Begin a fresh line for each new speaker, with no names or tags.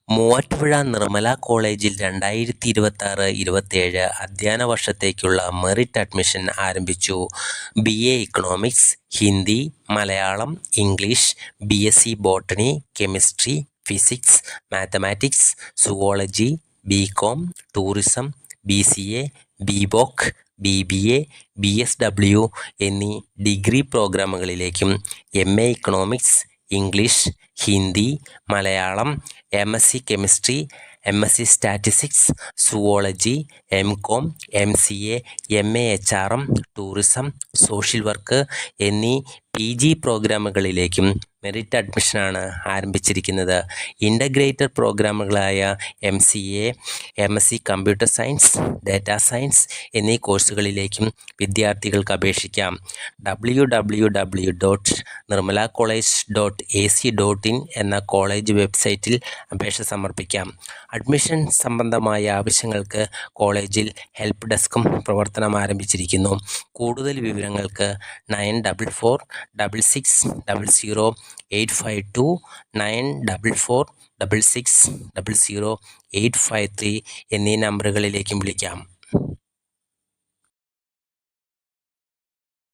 മൂവാറ്റുപുഴ നിർമ്മല കോളേജിൽ 2026-27 അധ്യയന വർഷത്തേക്കുള്ള മെറിറ്റ് അഡ്മിഷൻ ആരംഭിച്ചു. BA economics, Hindi, Malayalam, English, BSc botany, chemistry, physics, mathematics, zoology, BCom, tourism, BCA, BVOC, BBA, BSW എന്നീ degree പ്രോഗ്രാമുകളിലേക്കും MA economics, English, Hindi, Malayalam, MSc chemistry, MSc statistics, zoology, MCom, MCA, MA HRM, tourism, social work എന്നീ PG പ്രോഗ്രാമുകളിലേക്കും merit അഡ്മിഷനാണ് ആരംഭിച്ചിരിക്കുന്നത്. Integrated പ്രോഗ്രാമുകളായ MCA, MSc computer science, data science എന്നീ കോഴ്സുകളിലേക്കും വിദ്യാർത്ഥികൾക്ക് അപേക്ഷിക്കാം. www.nirmalacollege.ac.in എന്ന കോളേജ് വെബ്സൈറ്റിൽ അപേക്ഷ സമർപ്പിക്കാം. അഡ്മിഷൻ സംബന്ധമായ ആവശ്യങ്ങൾക്ക് കോളേജിൽ ഹെൽപ്പ് ഡെസ്കും പ്രവർത്തനം ആരംഭിച്ചിരിക്കുന്നു. കൂടുതൽ വിവരങ്ങൾക്ക് 9446000852, 9446000853 എന്നീ നമ്പറുകളിലേക്കും വിളിക്കാം.